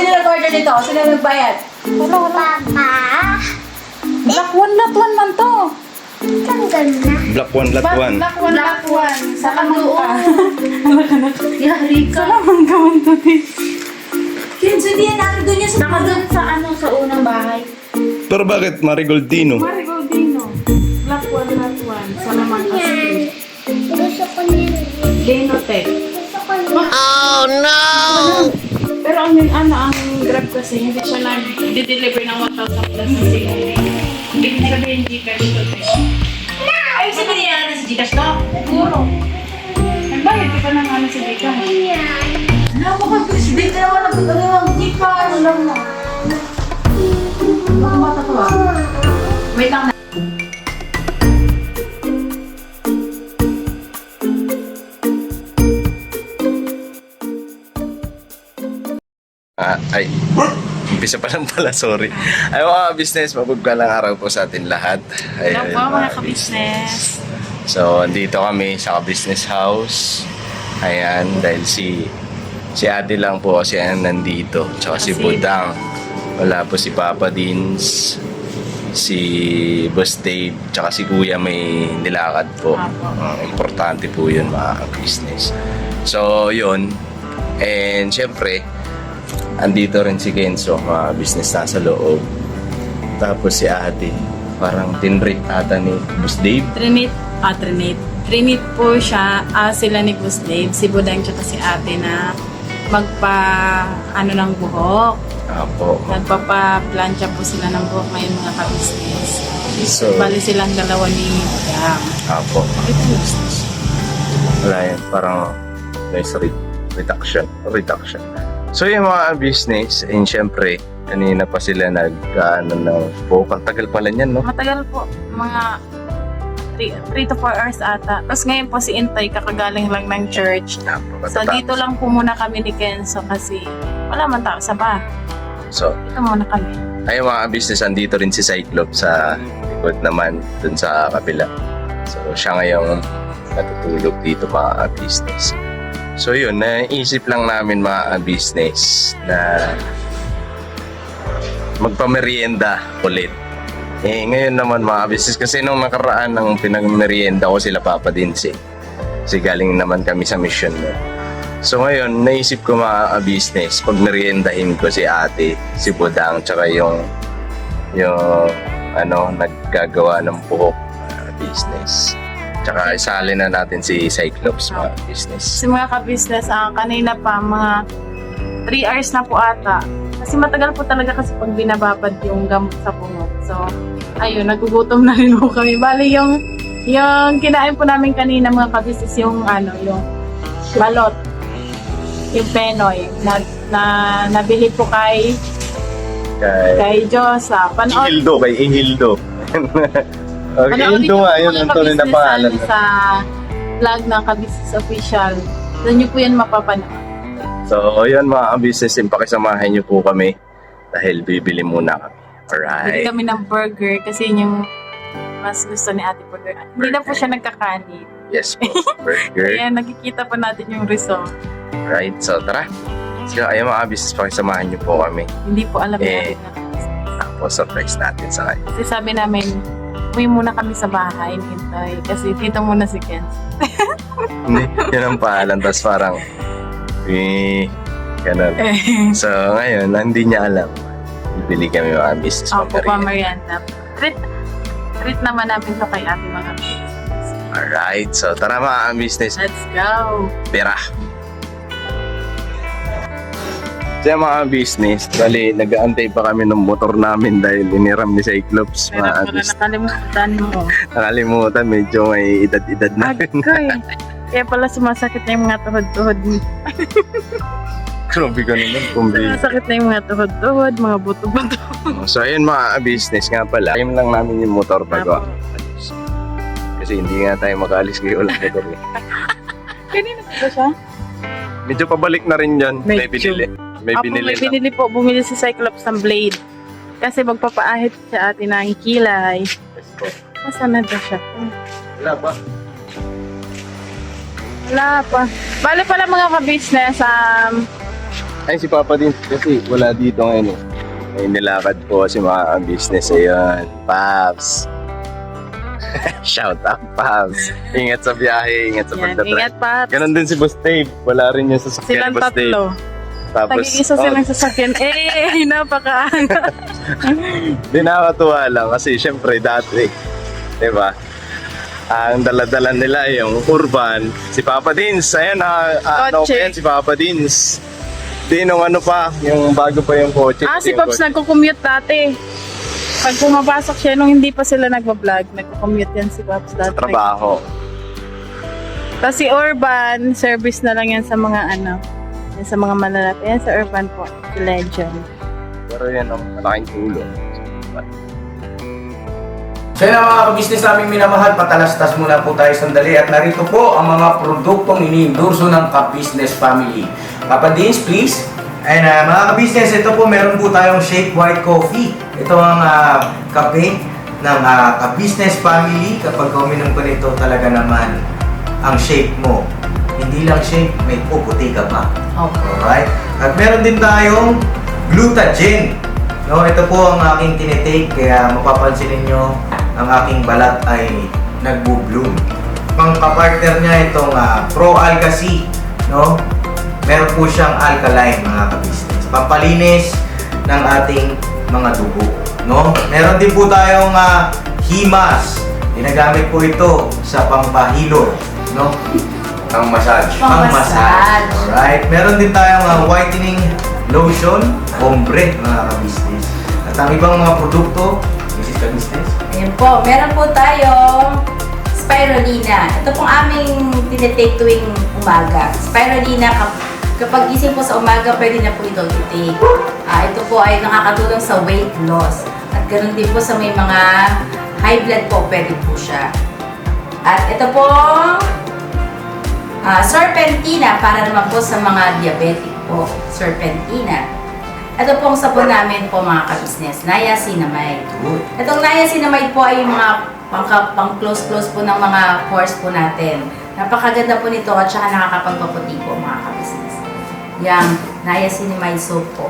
sino nag-order dito? Sino nagbayad? Wala. Papa. Black one man to. Tanggal na. Black one, black one. Black one. Sa kamang ka. Yari ka. Sa kamang ka man to, di. Kenzo, hindi yan natin doon yan sa Nakadun sa sa unang bahay. Pero bakit Marigoldino? Marigoldino. Black one. Sa naman ka street. Gusto ko nila. Denotech. Gusto ko nila. Pero ang Grab kasi, hindi siya nag-deliver ng 1,000 plus na sila. Ibig sabihin, Gcash to. Ay, sabihin niya natin sa Gcash to? Siguro. Nagbayad ka pa ng sa Gcash. Yan. Ano ko pag presidente naman ang Gcash? Alam mo. Mga bata to ah. Wait lang na. Ay, umpisa pa lang pala, sorry. Ay, mga business, mapagpalang araw po sa atin lahat. Ay, Hello po mga ka-business. So, andito kami sa business house. Ayan, dahil si ate lang po kasi nandito. Tsaka si Budang. Wala po si Papa Dins, si Boss Dave, tsaka si Kuya may nilakad po. Importante po yun mga business. So, yun. And syempre, andito rin si Kenzo, mga business nasa loob. Tapos si ate, parang tinrip ata ni Boss Dave. Trinit po siya, sila ni Boss Dave, si Budang tsaka si ate na ng buhok. Apo. Nagpapa-plancha po sila ng buhok ngayon mga ka-business. So, Bali silang dalawa ni Budang. apo. Business. Wala yan, parang nice reduction. So yung mga business, and syempre, kanina pa sila ng buhok. Ang tagal pala niyan, no? Matagal po, mga 3 to 4 hours ata. Tapos ngayon po si Intay kakagaling lang ng church. So dito lang po muna kami ni Kenzo kasi wala man tao sa bahay. So, Dito muna kami. ay mga business, andito rin si Cyclops sa likod naman, dun sa kabila. So, siya ngayong natutulog dito mga business. So, yun, naisip lang namin mga business na magpamerienda ulit. Ngayon naman mga business, kasi nung nakaraan ng pinagmerienda ko sila Papa Dins kasi galing naman kami sa mission mo. So ngayon, naisip ko mga business, pag meriendahin ko si ate, si Budang, tsaka yung naggagawa ng buhok business. Tsaka isali na natin si Cyclops mga business. Kasi mga ka-business, kanina pa mga 3 hours na po ata. Kasi matagal po talaga kasi pag binababad yung gamot sa bungo. So, ayun, nagugutom na rin po kami. Bali yung kinain po namin kanina mga ka-business, yung balot. Yung penoy na nabili po kay Josa. Ihildo, kay Ihildo. Okay, Ihildo nga, yun ang tunay na pangalan. Sa vlog ng Ka-Business Official. Doon nyo po yan mapapanood. So, yun mga business, pakisamahan nyo po kami dahil bibili muna kami. Bili Alright. kami ng burger kasi yun yung mas gusto ni Ate Burger. Hindi na po siya nagkakanin. Yes po, burger. Kaya nakikita pa natin yung result. Right, so tara. So, ayun mga business, pakisamahan nyo po kami. Hindi po alam natin na. Tapos, surprise natin sa kanya. Kasi sabi namin, uwi muna kami sa bahay, hintay. Kasi dito muna si Ken. Hindi, yun ang pangalan. Tapos parang, ganun. So, ngayon, hindi niya alam. Bibili kami mga business Ako pa pamerienda. Marianda. Treat naman namin to kay ate mga business. Alright, so tara mga business. Let's go! Tira! Kaya mga business, bali, nag-aantay pa kami ng motor namin dahil iniram ni Cyclops. Pero Mga pala business. nakalimutan mo. Nakalimutan, medyo may edad-edad na rin. Agay! Kaya pala sumasakit na yung mga tuhod-tuhod mo. Grabe ka naman, kumbi. Sumasakit na yung mga tuhod-tuhod, mga buto-buto. So ayun mga business nga pala, time lang namin yung motor bago. Kasi hindi nga tayo mag-alis ngayon ulit motor. Kanina ba siya? Medyo pabalik na rin yan. May Medyo. binili. May binili May na. binili po, bumili si Cyclops ng blade. Kasi magpapaahit sa atin ng kilay. Yes po. Nasaan na ba siya? Wala ba? Wala pa. Bale pala mga ka-business, Ay, si Papa din kasi wala dito ngayon eh. May nilakad po kasi mga business. Ayun, Paps. Shout out, Paps. Ingat sa biyahe, ingat sa Yan, pagdadrive. ingat pa. Ganon din si Boss Dave. Wala rin yung sasakyan Silang ni Boss Dave. tatlo. Tapos, Tag-iisa silang sasakyan. Napakaangat. di nakakatuwa lang kasi syempre dati, di ba? Ang dala-dala nila yung urban. Si Papa Dins, ayun ano Kotse. pa yan, si Papa Dins. Di nung ano pa, yung bago pa yung kotse. Si yung Pops kotse. nagko-commute dati. Pag pumapasok siya nung hindi pa sila nagpa-vlog, nagko-commute yan si Pops dati. Trabaho. Tapos si Urban, service na lang yan sa mga yan sa mga malalapit. Yan sa Urban po, si Legend. Pero yan ang malaking tulong. So yun ang mga kabisnes naming minamahal, patalastas muna po tayo sandali at narito po ang mga produktong iniendorso ng Ka-Business Family. Papa Dins, please. And mga ka-business, ito po meron po tayong Shake White Coffee. Ito ang kape ng ka-business family. Kapag uminom ko nito talaga naman ang shake mo. Hindi lang shake, may puputi ka pa. Alright? At meron din tayong Glutagen. No, ito po ang aking tinitake kaya mapapansin ninyo ang aking balat ay nagbo-bloom. Pang-partner niya itong Pro Alka C, no? Meron po siyang alkaline mga ka-business. Pampalinis ng ating mga dugo, no? Meron din po tayong Himas. Ginagamit po ito sa pampahilo, no? Ang massage. Pang-massage. Alright. Meron din tayong whitening lotion, ombre mga ka-business. At ang ibang mga produkto, Mrs. Ka-business, Ayan po, meron po tayong spirulina. Ito pong aming tinitake tuwing umaga. Spirulina, kapag gising po sa umaga, pwede na po ito i-take. Ito po ay nakakatulong sa weight loss. At ganoon din po sa may mga high blood po, pwede po siya. At ito pong serpentina, para naman po sa mga diabetic po. Serpentina. Ito pong sabon namin po mga ka-business, niacinamide. Itong niacinamide po ay yung mga pang-close-close po ng mga pores po natin. Napakaganda po nito at saka nakakapagpaputi po mga ka-business. Yang niacinamide soap po.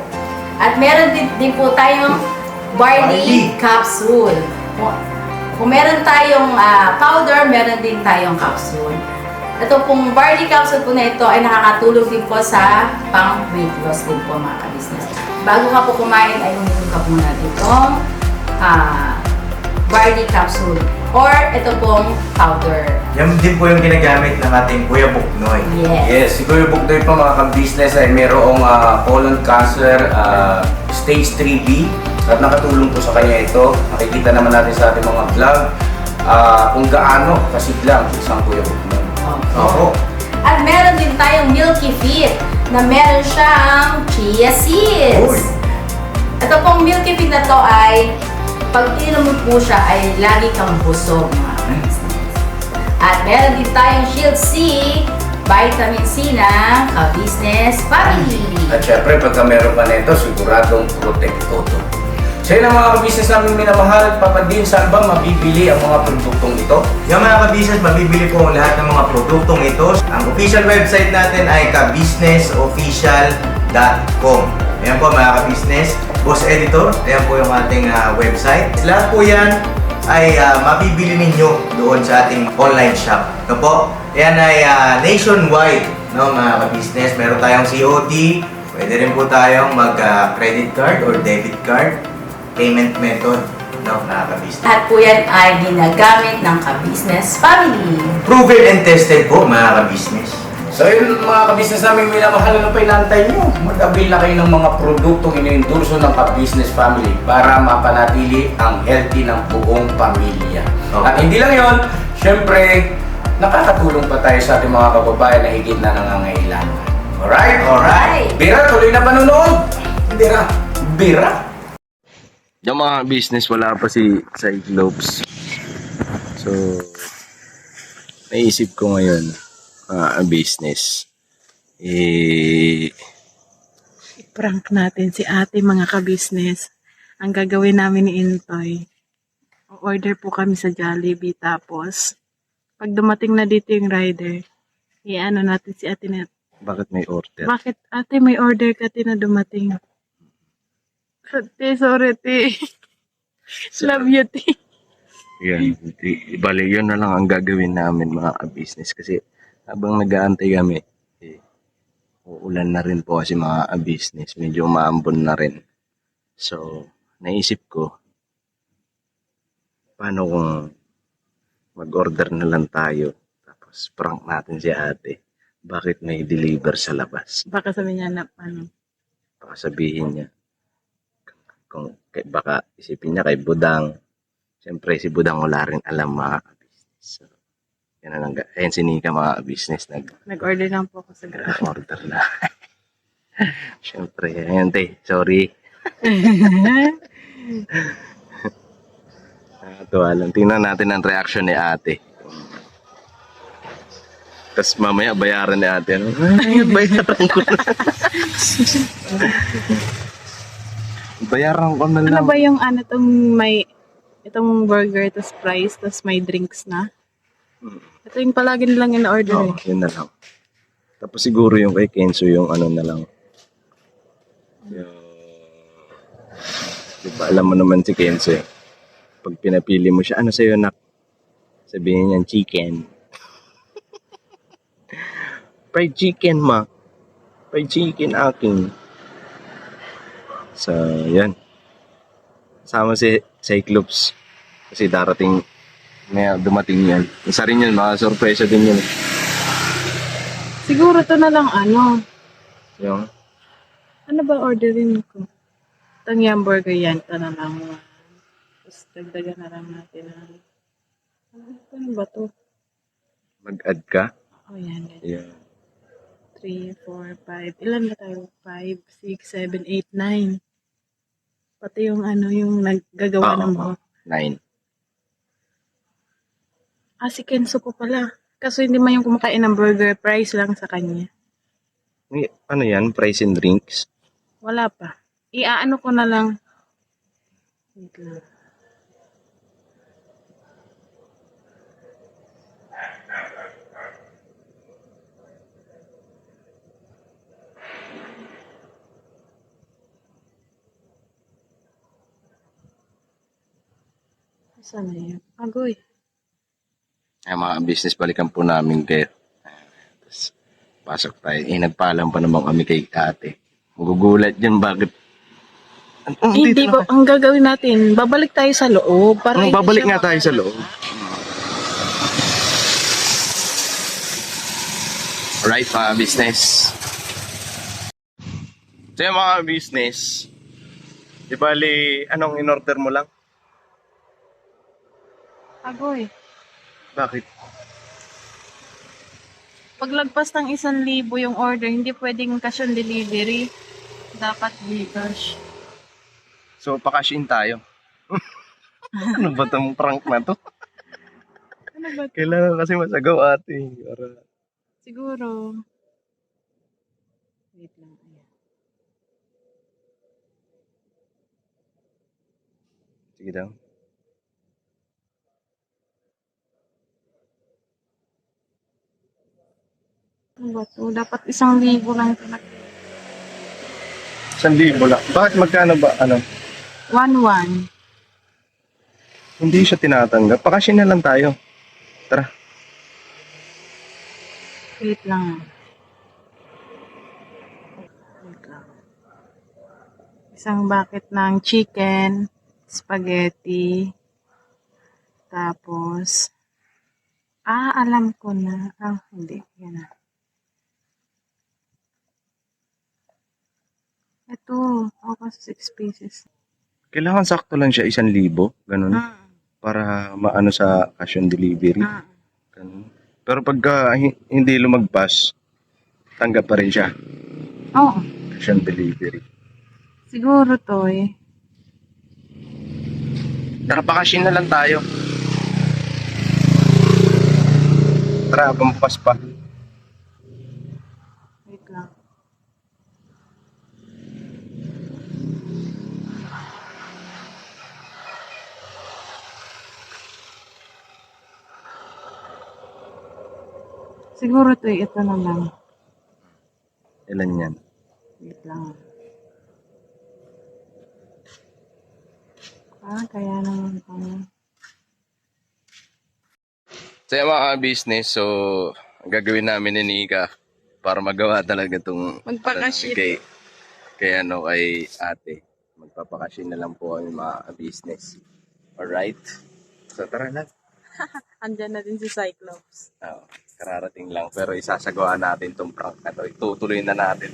At meron din po tayong barley capsule. Kung meron tayong powder, meron din tayong capsule. Ito pong barley capsule po na ito ay nakakatulong din po sa pang-weight loss din po mga ka-business. Bago ka po kumain ay uminom ka muna itong barley capsule or ito pong powder. yan din po yung ginagamit ng ating Kuya Buknoy. Yes. Yes, si Kuya Bukdoy pa mga ka-business ay mayroong colon cancer stage 3B at nakatulong po sa kanya ito. Nakikita naman natin sa ating mga vlog kung gaano kasiglang isang Kuya Buknoy. Opo. At meron din tayong Milky Fit na meron siyang chia seeds. Uy. Ito pong Milky Fit na to ay pag ininom mo po siya ay lagi kang busog mga ka-business. At meron din tayong Shield C, vitamin C na ka-business family. At syempre, pagka meron ka nito, siguradong protekto to. So yun ang mga ka-business namin minamahal. Papa Din, saan ba mabibili ang mga produktong ito? Yung mga ka-business, mabibili po ang lahat ng mga produktong ito. Ang official website natin ay kabusinessofficial.com. Ayan po mga ka-business. Boss Editor, ayan po yung ating website. Lahat po yan ay mabibili ninyo doon sa ating online shop. Ito po, yan ay nationwide, no, mga ka-business. Meron tayong COD, pwede rin po tayong mag-credit card or debit card payment method, no, mga ka-business. At po yan ay ginagamit ng ka-business family. Proven and tested po, mga ka-business. So yun mga ka-business namin minamahal, ano pa inantay nyo? Mag-avail na kayo ng mga produktong iniendorso ng ka-business family para mapanatili ang healthy ng buong pamilya. Okay. At hindi lang yon, syempre, nakakatulong pa tayo sa ating mga kababayan na higit na nangangailangan. Alright? Alright. Bira, tuloy na panunood! Bira! Bira! Yung mga business, wala pa si Cyclops. So, naisip ko ngayon, ang business. I-prank natin si ate mga ka-business. Ang gagawin namin ni Intoy, order po kami sa Jollibee tapos pag dumating na dito yung rider, i-ano natin si ate na Bakit may order? Bakit ate may order ka na dumating? Ate, sorry te. Love you te. Yan. Bali, yun na lang ang gagawin namin mga ka-business. Kasi habang nag-aantay kami, uulan na rin po kasi mga ka-business. Medyo maambon na rin. So, naisip ko, paano kung mag-order na lang tayo. Tapos prank natin si ate. Bakit may deliver sa labas? Baka sabi niya na ano. Baka sabihin niya. Baka isipin niya kay Budang. Siyempre si Budang wala rin alam mga business. So, yan na lang. Ayan si Nika mga business Nag-order lang po ako sa Grab. nag-order na. Siyempre, ayan te. Sorry. Nakakatuwa lang. Tingnan natin ang reaction ni ate. Tapos mamaya bayaran ni ate. Ano? Ay, bayaran ko na. Bayaran ko na lang. Ano ba yung ano tong may itong burger tas fries tas may drinks na? Ito yung palagi nilang in-order Oo, yun na lang. Tapos siguro yung kay Kenzo yung ano na lang. Yung... Di ba alam mo naman si Kenzo eh. Pag pinapili mo siya, ano sa'yo nak? Sabihin niyan, chicken. Fried chicken ma. Fried chicken aking. So, yan. Sama si Cyclops. Kasi darating, may dumating yan. Isa rin yun, mga sorpresa din yun. Siguro to na lang ano. Yung, Ano ba orderin ko? Itong yung burger yan. Ito na lang. Tapos dagdagan na lang natin. Ano ba to? mag-add ka. Oh yan. Yeah. 3, 4, 5. Ilan ba tayo? 5, 6, 7, 8, 9. Pati yung ano, yung naggagawa ng buhok. 9. Ah, si Kenzo po pala. Kaso hindi man yung kumakain ng burger, price lang sa kanya. Ano yan? Price and drinks? Wala pa. Iaano ko na lang. Wait lang. Saan na yun? Agoy. Ay, mga business, balikan po namin kayo. Tapos, pasok tayo. Nagpaalam pa naman kami kay ate. Magugulat dyan, bakit? Hindi ba, ang gagawin natin, babalik tayo sa loob. Para hindi Babalik siya nga tayo sa loob. Alright, mga business. So, yung mga business, di bali, anong in-order mo lang? Agoy. Bakit? Paglagpas ng 1,000 yung order, hindi pwedeng cash on delivery. Dapat Gcash. So, pa-cash-in tayo. Ano ba itong prank na to? Ano ba? Kailangan kasi masagaw ate. Para... Siguro. Wait lang. Ayan. Sige daw. Ano ba to? Dapat 1,000 lang ito. 1,000 lang. Bakit magkano ba? Ano? 1,1. Hindi siya tinatanggap. Pa-cash-in na lang tayo. Tara. Wait lang. Wait lang. Isang bucket ng chicken, spaghetti, tapos, alam ko na. Hindi. Yan na. Ito, ako sa 6 pieces. Kailangan sakto lang siya 1,000. Ganun. Para maano sa cash on delivery. Ganun. Pero pagka hindi lumagpas, tanggap pa rin siya. Oo. Cash on delivery. Siguro to eh. Tara, pa-cash-in na lang tayo. Tara, bumpas pa. Wait lang. Siguro to eh. Ito na lang. pangalan yan? Wait lang. Kaya naman pang... So yung mga business, so ang gagawin namin ni Nika para magawa talaga itong Magpakashin. kay ate. Magpapakashin na lang po kami mga business. Alright? So tara na. Andyan na din si Cyclops. Oh, kararating lang pero isasagawa natin itong prank na to. Itutuloy na natin.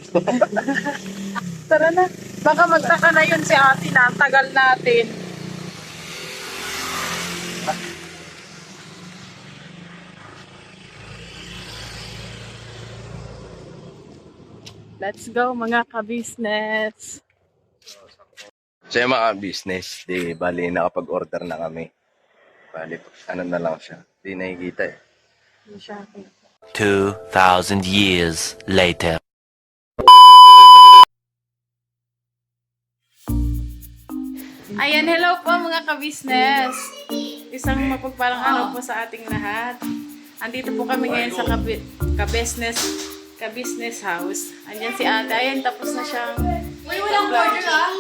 Tara na. Baka magtaka na yun si ate na. Ang tagal natin. Let's go mga ka-business. So yung mga business, di bali nakapag-order na kami. Bali, ano na lang siya. Di nakikita eh. 2,000 years later. Ayan, hello po mga ka-business. Isang mapagpalang araw po sa ating lahat. Andito po kami ngayon sa ka-business house. Andyan si ate. Ayan, tapos na siyang... Uy, walang order ah.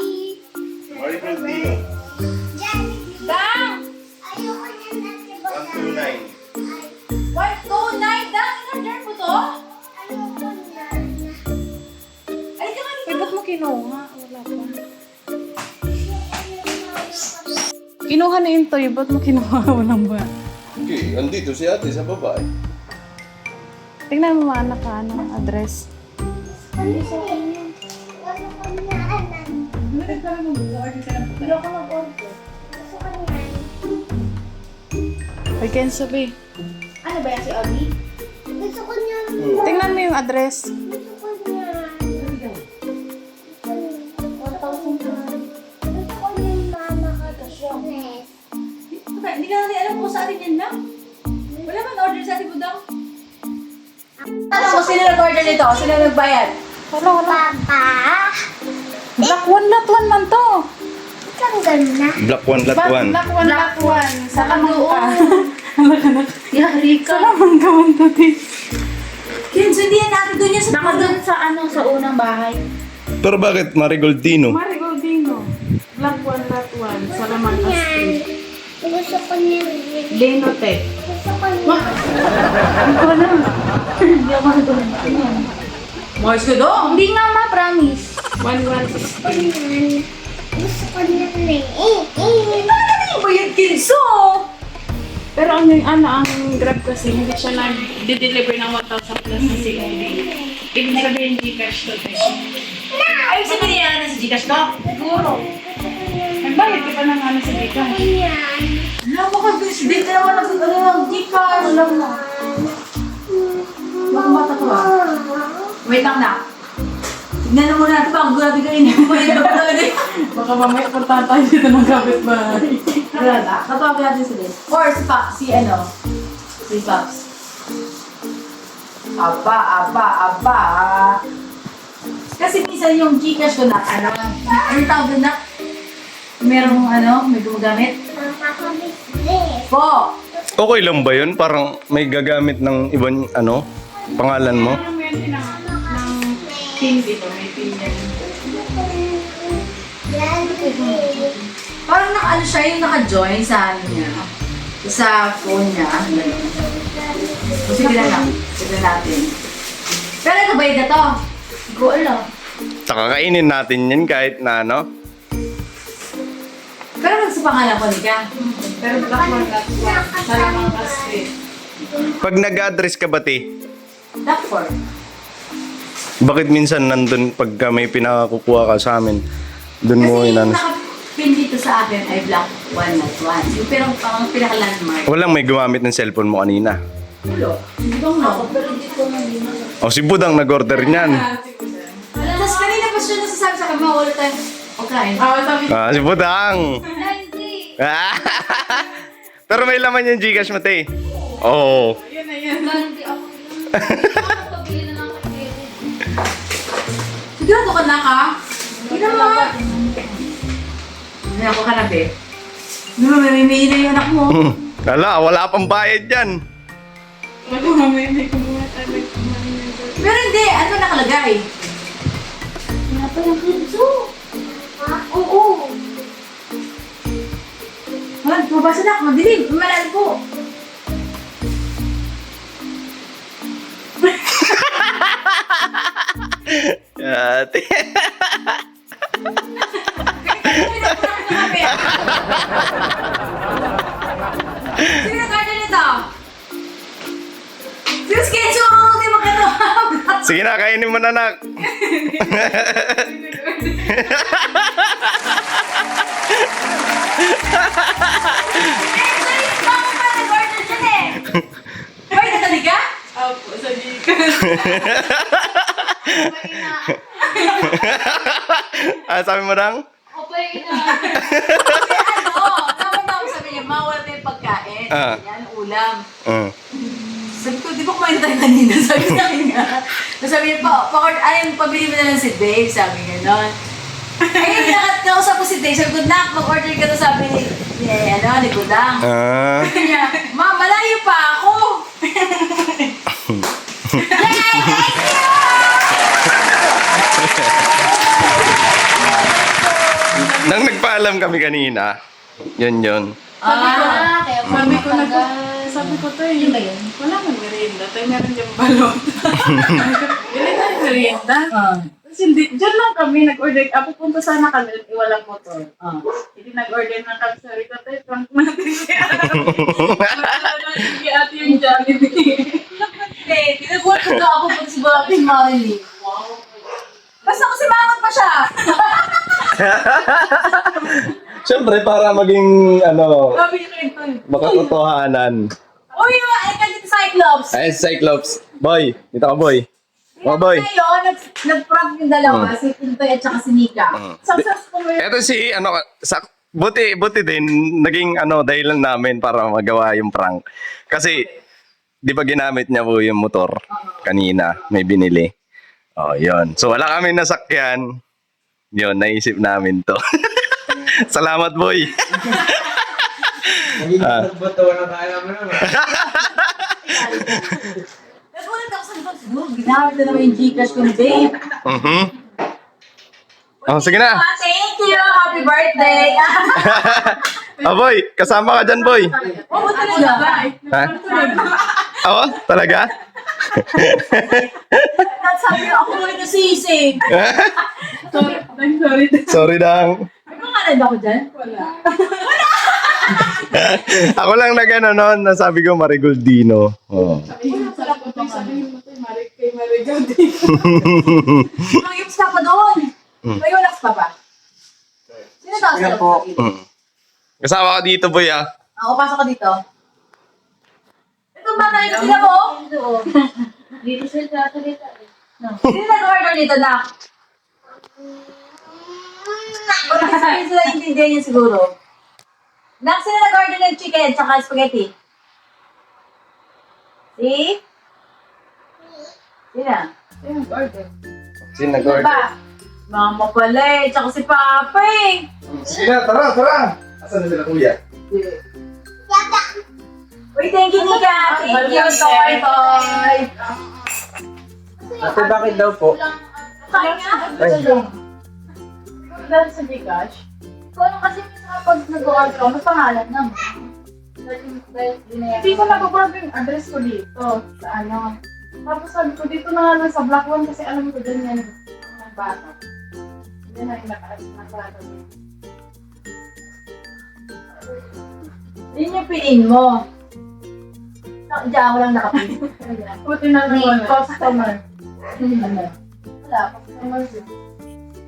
Dang! Ayoko niya na, diba? 129, Dang! In-order mo to? Ayoko na. Ay, di ba Uy, ba't mo kinuha? Wala pa. Kinuha na yung toy. Ba't mo kinuha? Walang ba? Okay, andito si ate sa baba eh. Tingnan mo anak ka, anong address. Ano sa kanya? Wala ko na, anan. Hindi ako mag-order. Gusto ko niyan. Uy, Kenzo, be. Ano ba yan si Obi? Gusto ko niyan. Tingnan mo yung address. Gusto ko niyan. 1,000 man. Gusto ko niyan, mama ka to. Yes. Hindi ka natin alam kung sa atin yan lang. Wala man order sa atin, Budang. Ano mo, sino nag-order nito? Sino nagbayad? Papa. Black one, lot one man to. Tanggal na. Black one, lot one. Black one, lot one. Sa kamangka. Yari ka. Sa kamangka man to, te. Kenzo, hindi yan natin doon yan sa Doon sa sa unang bahay. Pero bakit Marigoldino? Marigoldino. Black one, lot one. Sa Lamangka Street. Gusto ko niyan. Lenote. Gusto ko niyan. Hindi ako nagawin. Mars ka doon. Hindi nga ma, promise. 1160. Gusto ko niyan eh. Ano ba yan, Kenzo? Pero ang Grab kasi, hindi siya nag-deliver ng 1,000 plus na COD. Ibig sabihin, Gcash to. Ay, sabihin niya na sa Gcash ko? Siguro. Nagbayad ka pa ng ano sa Gcash. Yan. Alam mo ka, hindi ka naman ng Gcash. Alam mo. Baka bata ko ah. Wait lang na. Tignan mo natin pa, ang grabe ka rin. Baka mamaya punta tayo dito ng kapitbahay. Wala ba? Tatawag natin sila. Or si Paps, si Paps. Aba. Kasi minsan yung Gcash ko na, ano tawag doon na? Merong may gumagamit? Makakabis. Po! Okay lang ba yun? Parang may gagamit ng ibang pangalan mo? Parang meron din ng pin dito. May pin yan. Yan. Parang siya yung naka-join sa niya. Sa phone niya. O sige na lang. Sige natin. Pero nagbayad na to. Hindi ko alam. Kakakainin natin yan kahit na Pero sa pangalan ko niya. Pero black one, lot one. Sa Lamangka Street. Pag nag-address ka ba, te? That for. Bakit minsan nandun pagka may pinakakukuha ka sa amin, dun mo Kasi yung inan... naka-pin dito sa akin ay black one not one. Yung pang pinaka-landmark. Walang may gumamit ng cellphone mo kanina. Ulo. Hindi ko nga. Pero hindi ko nga. O si Budang nag-order niyan. Tapos kanina pa siya nasasabi sa kanya, wala tayong pagkain. Sabi Ah, si Budang! Hindi. Pero may laman yung Gcash mo, te. Oo. yun na yun. Hindi ako. Pabili na lang ako. Sigurado ka na ka? Hindi na mga. Hindi ako ka na, be. May na yung anak mo. Wala pang bayad yan. Wala mamaya may kumuha tayo. Pero hindi, ano nakalagay? Ito yung pinso. Ha? Oo. Mabasa na ako. Madilim. Malal po. Ate. Sino nag-order nito? Sino schedule mo? Hindi mo ganun. Sige na, kainin mo na, nak. Bakit pa nag-order dyan eh? Hoy, natali ka? Opo, sa Gcash. Sabi mo lang? Okay na. Kasi ano, tama na ako sabi niya, mawala tayong pagkain. Yan, ulam. Sabi ko, di ba kumain tayo kanina? Sabi sa akin nga. Sabi niya, pabili mo na lang si Dave. Sabi nga nun. Ayun, nakausap ko si Dave. Sabi ko, nak, mag-order ka na sabi ni Budang. Sabi niya, ma, malayo pa ako. Nang nagpaalam kami kanina, yun. Kaya Sabi ko tayo, Yun ba yun? wala man merienda. Tayo meron diyang balot. Bili tayo merienda. Tapos hindi, dyan lang kami nag-order. Pupunta sana kami, walang motor. Hindi nag-order na kami. Sabi ko tayo, prank natin siya. Wala na sige ate yung Jollibee. Hindi, tinabuhat ko na ako pag si Molly. Basta kasi mangot pa siya. Siyempre, para maging, Sabi niya kayo ito. makatotohanan. Uy, ay ka dito Cyclops. Ay, Cyclops. Boy, dito ka, boy. Oh, boy. Ngayon, nag-prank yung dalawa, si Pintoy at saka si Nika. Successful yun. Eto si, buti din, naging, dahilan namin para magawa yung prank. Kasi, di ba ginamit niya po yung motor kanina, may binili. Oh, yun. So, wala kami nasakyan. Yun, naisip namin to. Salamat, boy. Naging nagbatawan na tayo naman naman. Nagulat ako sa likod, siguro, ginamit na naman yung Gcash kong Dave. Oh, sige na. Thank you! Happy birthday! Oh, boy, kasama ka dyan, boy. Oo, talaga. Ha? Oo, talaga? At sabi ko, ako rin nasisig. Sorry. Sorry lang. May pangalan ako dyan? Wala. Ako lang noon, nasabi ko Marigoldino. Oh. Sabihin mo tayo, kay Marigati. Ang yung pa doon. May relax pa ba? Sino daw sa po? Kasama ka dito, boy, ah. Ako, pasok ka dito. Itong bata ito sila mo? Dito sila salita eh. Sino nag-order nito, Nak? Wala sabihin sila intindihan niya siguro. Nak, sino nag-order ng chicken tsaka spaghetti? Si? Sino? Sino Sino ba? Mama pala eh, tsaka si Papa eh. Sige na, tara. Asan na sila, kuya? Uy, thank you, Nika. Thank you, Toy. Ate, bakit daw po? Kaya nga. Dahil sa Gcash. Kung ano kasi pag nag-order ako, may pangalan naman. Dahil Hindi ko nababago yung address ko dito. Sa ano. Tapos sabi ko, dito na nga lang sa Block 1 kasi alam ko dyan yan ang bata. Yan na yung naka-bata. Yun yung pinin mo. Diyan ako lang nakapin. Buti na lang wala. Customer. wala, customer yun.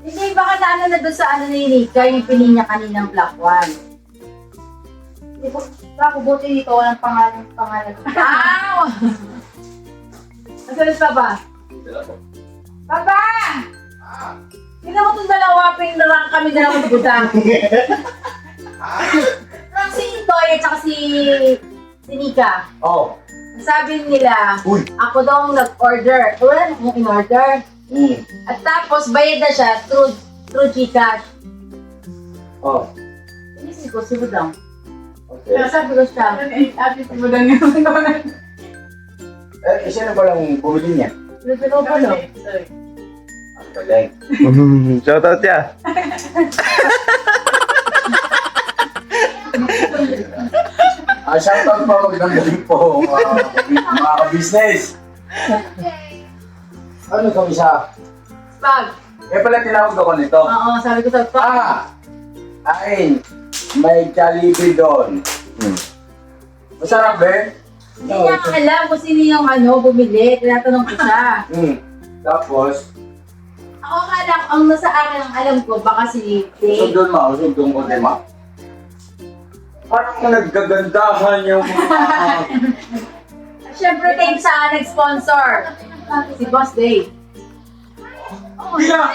Hindi, baka na doon sa ano ni Nika, yung pinin niya kaninang Black One. Hindi ko, bako buti dito, walang pangalan. Ow! Nasaan pa ba? Papa! Tingnan mo itong dalawa, pinarang kami dalawa butang. Parang si Intoy at saka si Nika. Oh. Sabi nila, Uy. ako daw ang nag-order. Wala na akong in-order. At tapos, bayad na siya through Gcash. Oh. Inisip ko, sunod lang. Okay. Pero sabi ko siya, Ate, tumudan yung Siya na palang bumili niya? pero pa no? Galing. Shoutout ya. Shoutout po, magandang gabi po, mga ka-business. Ano kami sa? Pag. Pala tinawag ako nito. Oo, sabi ko sa pag. Ay, may Jollibee doon. Masarap ba? Hindi niya alam kung sino yung bumili. Tinatanong ko siya. Tapos, Ako akala ko, ang nasa akin ang alam ko, baka si Dave. usog doon ko, Tema. Parang naggagandahan yung mga... Siyempre, Dave sa nag-sponsor. Si Boss Dave. Bila!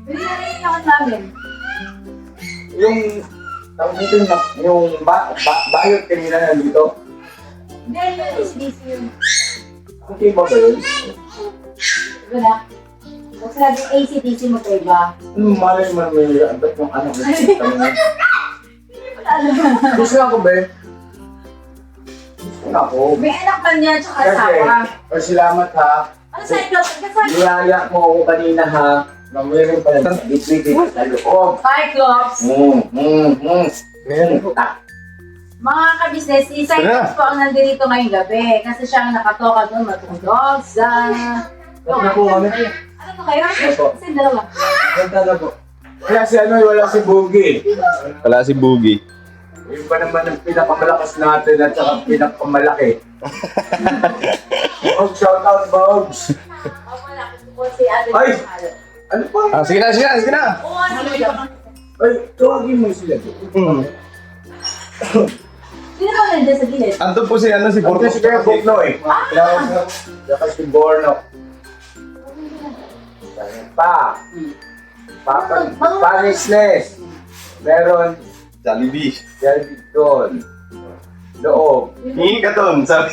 Hindi na rin yung namin. Yung... Tawag dito yung bayot kanina nandito. Hindi, yung SBC yun. Okay ba ba yun? Diba na? Huwag sinabi ACTC mo kayo ba? Malay man may abot yung ano. Gusto ako ba? Gusto ako. May anak pa niya, tsaka Kasi, asawa. salamat ha. Ano sa'yo, Cyclops? Niyaya mo ako kanina ha. Na meron pa lang bitbit sa loob. Cyclops! Meron. Mga ka-business, si Cyclops po ang nandito ngayong gabi. Kasi siya ang nakatoka doon matulog sa... Ano po kami? Ano ba kayo? Kasi dalawa. Ganda na po. Kaya si ano, wala si Boogie. Wala si Boogie. Yung ba naman ang pinakamalakas natin at saka pinakamalaki. Bogs, shoutout Bogs. Ako na, po si Ate Ay! Mahalo. Ano pa? Sige na. Oo, ano ba? Ay, tawagin mo sila. Sino ba nandiyan sa gilid? Andun po si Borno si Kaya Bugno eh. Saka si Borno. Pa. Panisness. Meron Jollibee. Jollibee doon. Loob. Hingi ka doon, sabi.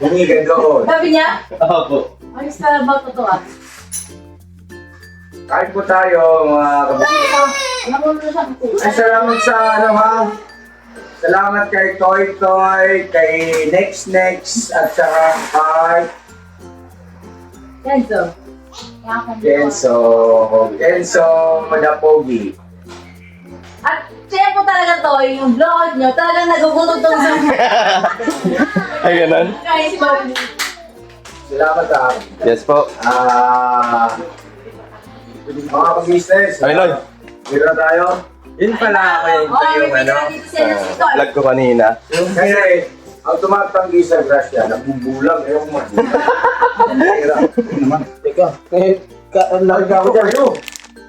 Hindi ka doon. Sabi niya, Opo. ayos ka ba totoo ah? Kain po tayo mga kabukit. Nakuha na siya. Ay, salamat sa ano ha. Salamat kay Toy Toy, kay Next Next, at saka kay Kenzo. Kenzo Madapogi. At siya po talaga to, yung vlog nyo, talagang nagugutom tong sa Ay, ganun. Kaya si Bobby. Salamat ha. Yes po. Mga ka-business. Ay, Lloyd. Dito tayo. Yun pala ako yung dito siya na si Tol. Vlog ko kanina. Kasi, ang tumatanggi sa grasya, nagbubulag. Ayaw mo magbubulag. Teka, nalagay ako dyan.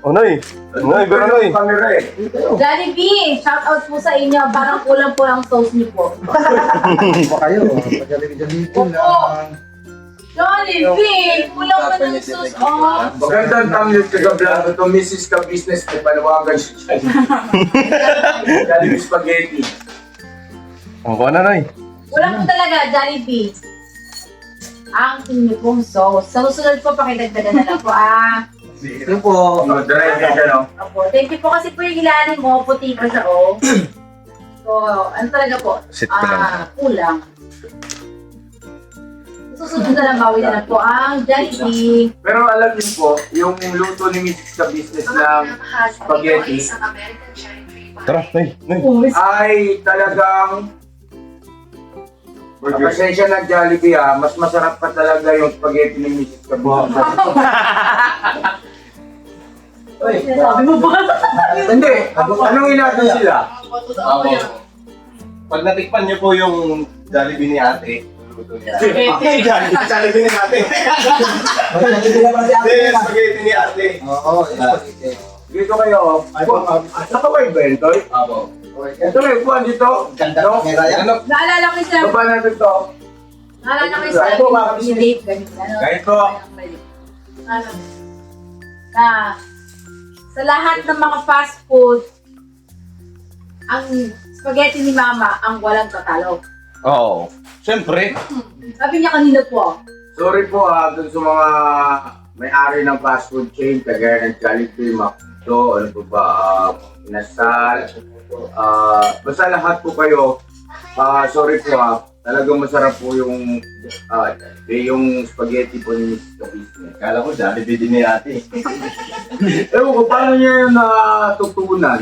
Noy, pero Noy. Camera eh. Jollibee, shout out po sa inyo. Parang kulang po ang sauce niyo po. Pa kayo. Pagdali-dali ko lang. Jollibee, kulang pa ng sauce. Oh. Magandang thumbnail ka vlog ito, Mrs. Ka-Business, may panawagan siya dyan. Jollibee Spaghetti. Ang kuha na, Noy. Kulang po talaga, Jollibee. Ang inyo pong sauce. Sa susunod po, pakidagdagan na lang po. Ito po. Drive ka dyan, no? Opo. Thank you po kasi po yung ilalim mo, puti pa sa O. So, ano talaga po? Sit ka lang. Kulang. Susunod na lang, bawi na lang po ang Jollibee. Pero alam niyo po, yung luto ni Mrs. Ka-Business ng spaghetti Tara, Noy. ay talagang pasensya na Jollibee mas masarap pa talaga yung spaghetti ni Mrs. Ka-Business. Sabi mo ba? Hindi, anong inatin sila? Pag natikpan niyo po yung Jollibee ni ate, luto niya. Jollibee ni ate. Spaghetti ni ate. Oo, Dito kayo, nakaway ba yun, Toy? Opo. Ito na yung buwan dito. No? Naalala ko siya. Baba natin to. Naalala ko siya. Ay, po, mga Yung date, ganito. Ano? Kahit po. Ano? Na, sa lahat ng mga fast food, ang spaghetti ni Mama ang walang tatalo. Oo. Siyempre. Sabi niya kanina po, Sorry po dun sa mga may-ari ng fast food chain, kagaya ng Jollibee, McDo, ano po ba, Inasal. Basta lahat po kayo, sorry po Talagang masarap po yung spaghetti po ni Mrs. Business. Kala ko, Jollibee din ni ate. Ewan ko, paano niya yung natutunan?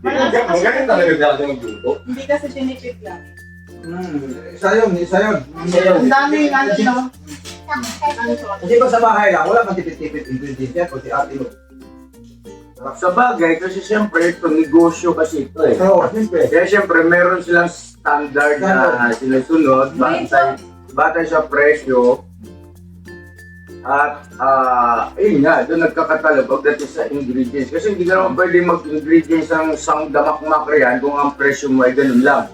Magaling talaga dati magluto. Hindi kasi tinipid lang. Isa yun. Ang daming ano, no? Kasi pag sa bahay lang, wala kang tipid-tipid ingredients yan, kasi ate mo. Sa bagay, kasi siyempre, ito negosyo kasi ito eh. Oo, siyempre. Kaya siyempre, meron silang standard na sinusunod, batay sa presyo. At, yun nga, doon nagkakatalab pagdating sa ingredients. Kasi hindi ka naman pwede mag-ingredients ng isang damak-mak yan kung ang presyo mo ay ganun lang.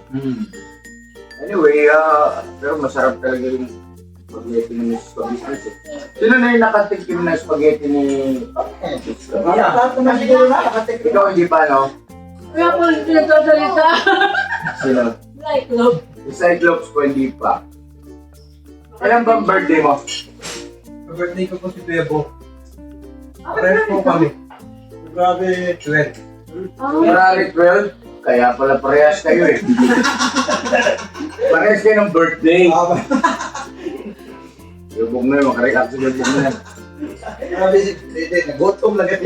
Anyway, pero masarap talaga yung spaghetti ni Mrs. Business eh. Sino na yung nakatikim na spaghetti ni Mrs. Ikaw hindi pa, no? Kaya po yung pinagsasalita. Sino? Like, love. Yung Cyclops ko hindi pa. Kailan bang birthday mo? Birthday ko po si Bebo. Pares po kami. Grabe, 12. February 12? Kaya pala parehas kayo eh. Parehas kayo ng birthday. Yung bug na yun, makareact sa yung bug na yan. Grabe, nagutom lang ito.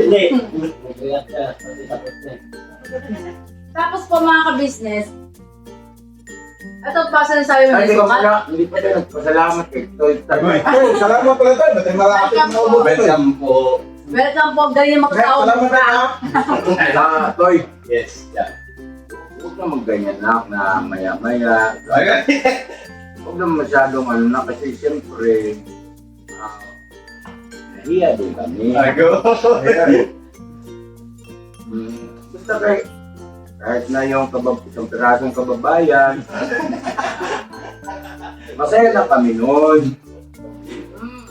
Tapos po mga ka-business, ito pa sinasabi mo Ay, ni Sukat. hindi pa tayo nagpasalamat eh. Ay, salamat pala tayo. Ba't yung marami na ubo? Welcome po. Welcome po, galing magkataon Salamat mo na. Toy, Yes, yeah. huwag naman ganyan na maya-maya. Huwag naman masyadong ano na kasi siyempre, nahiya din kami. Basta kahit na yung isang pirasong kababayan, masaya na kami noon.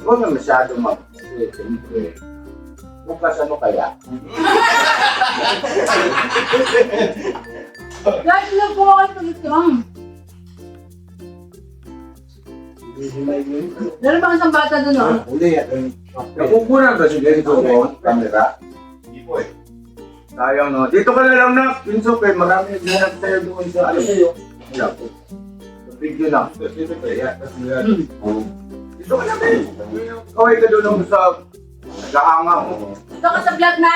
Huwag na masyadong kasi siyempre, bukas ano kaya? Guys, lang po ako pag-isang. Meron ba isang bata doon, no? Uli, Nakukunan ba si ganito ko, camera? Hindi po eh. Sayang no. Dito ka na lang na, Pinso, kay marami naghanap sa'yo doon sa ano sa'yo. Wala po. Sa video na. Dito ka na kayo. Kaway ka doon sa nagahanga mo. Dito ka sa vlog na.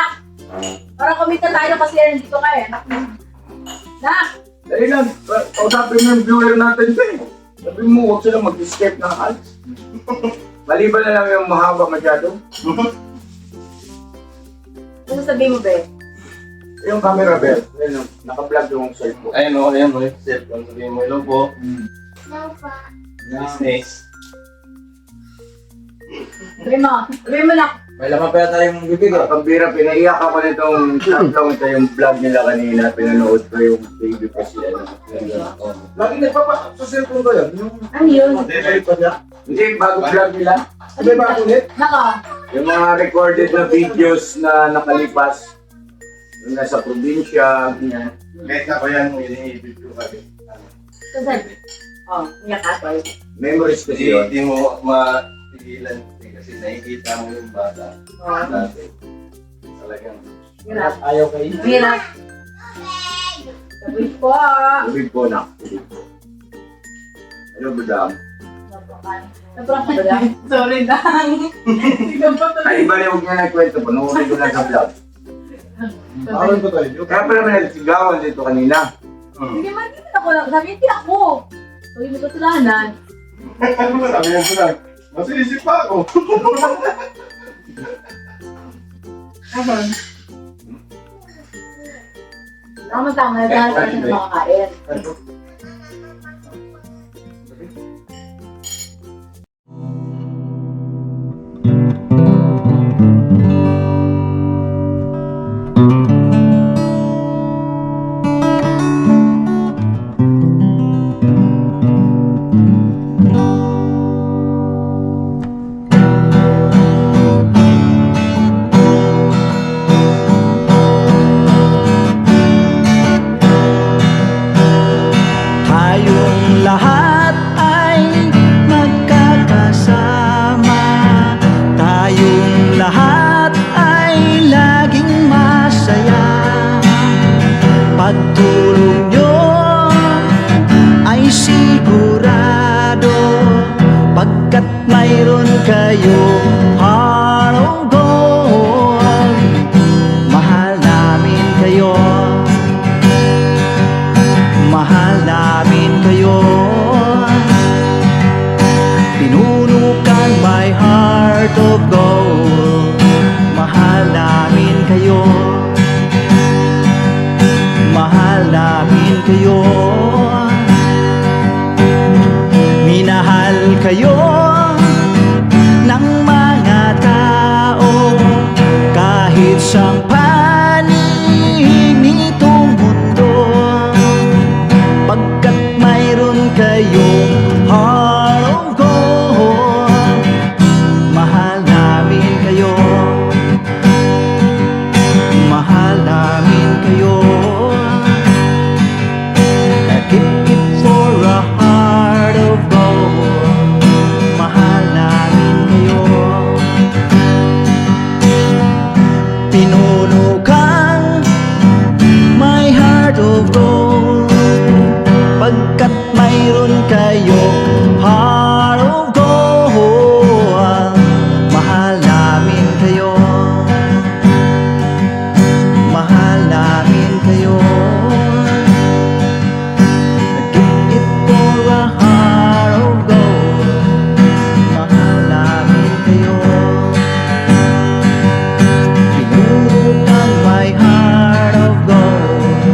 Para kumita tayo kasi dito ka eh. Na! Dali lang, kausapin mo yung viewer natin ito eh. Sabi mo, huwag silang mag-escape ng ads. Maliban na lang yung mahaba masyado. Ano sasabihin mo, Be? Yung camera bell, yun, naka-vlog yung cellphone. Ayan o, ayan o. Cellphone, sabihin mo, hello po. Business. Sabihin mo na. may laman pa yata yung bibig. Pambira, pinaiyak ako nitong tatlong ito yung vlog nila kanina. Pinanood ko yung baby pa sila. Lagi nagpapa sa cellphone ko yun. Ano yun? Hindi, bago vlog nila. Sabi ba ako ulit? Naka. Yung mga recorded na videos na nakalipas. Yung nasa probinsya. Ganyan. Kahit ako yan, ini-edit ko kasi. Sasabi. Oh, iyak ka. Memories kasi yun. Hindi mo matigilan kasi nakikita mo yung bata. Dati. Talagang. Hirap. Ayaw kayo. Hirap. Sabi po. Tubig po na. Ano ba dam? Sobrang ba? Sorry, Dang. Ikaw pa tuloy. Ay, iba na huwag niya nagkwento. Panoorin ko lang sa vlog. Bawal ko tayo. Kaya pala may nagsigawan dito kanina. Hindi man din ako lang. Sabi, hindi ako. Sabi mo kasalanan. Sabi mo ko lang, masinisip pa ako. Tama-tama. Nagdala ka ng makakain. mayroon kayo heart of gold, mahal namin kayo, mahal namin kayo. Pinunukan my heart of gold, mahal namin kayo, mahal namin kayo. Minahal kayo ng mga tao kahit siyang panig nitong mundo, pagkat mayroon kayong heart of gold, mahal namin kayo, mahal namin kayo. Keep it for a heart of gold, mahal namin kayo. Pinunukan my heart of gold, pagkat mayroon kayo heart of gold, mahal namin kayo, mahal namin kayo. Keep it for a heart of gold, mahal namin kayo. Pinunukan my heart of gold,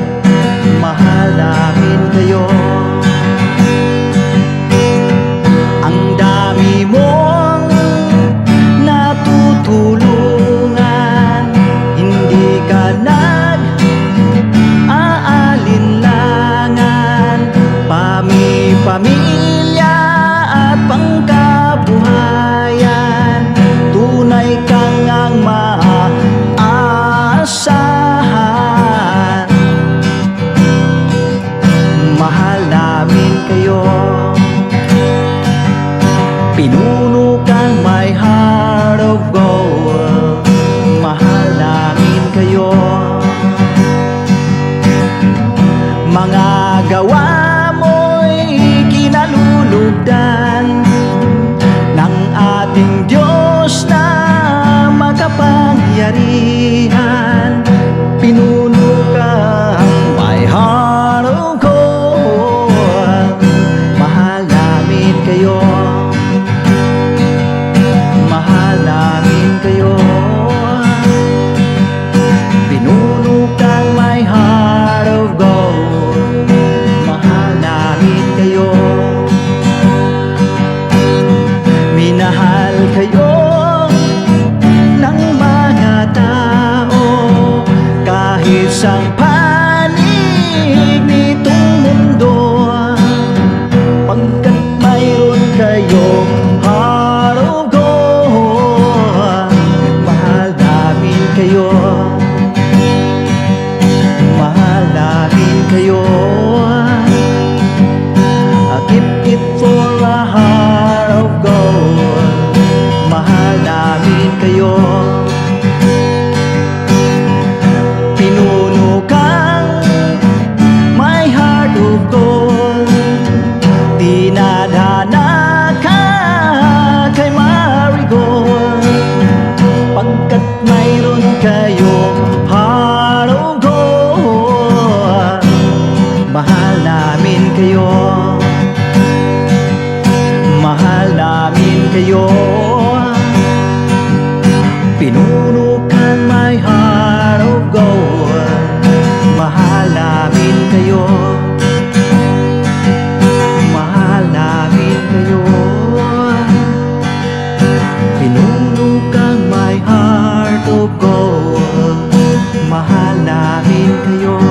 mahal namin kayo. Ang dami mong natutulungan, hindi ka nag-aalinlangan, pamilya at pangkabuhayan, tunay kang ang maaasahan. Mahal namin kayo, pinunukan my heart of gold, mahal namin kayo. Mga gawa mo'y kinalulugdan ng ating Diyos na makapangyarihan. Pinunukan my heart of gold, mahal namin kayo, mahal namin kayo. Pinunukan my heart of gold, mahal namin kayo. Minahal kayo ng mga tao kahit siyang panig nitong mundo, pagkat mayroon kayong heart of gold, mahal namin kayo, mahal namin kayo. Keep it for a heart of gold, mahal namin kayo. Pinunukan my heart of gold, dinadana ka kay Marigold, pagkat mayroon kayong heart of gold, mahal namin kayo, mahal namin kayo. Pinunukan my heart of gold, mahal namin kayo, mahal namin kayo. Pinunukan my heart of gold, mahal namin kayo.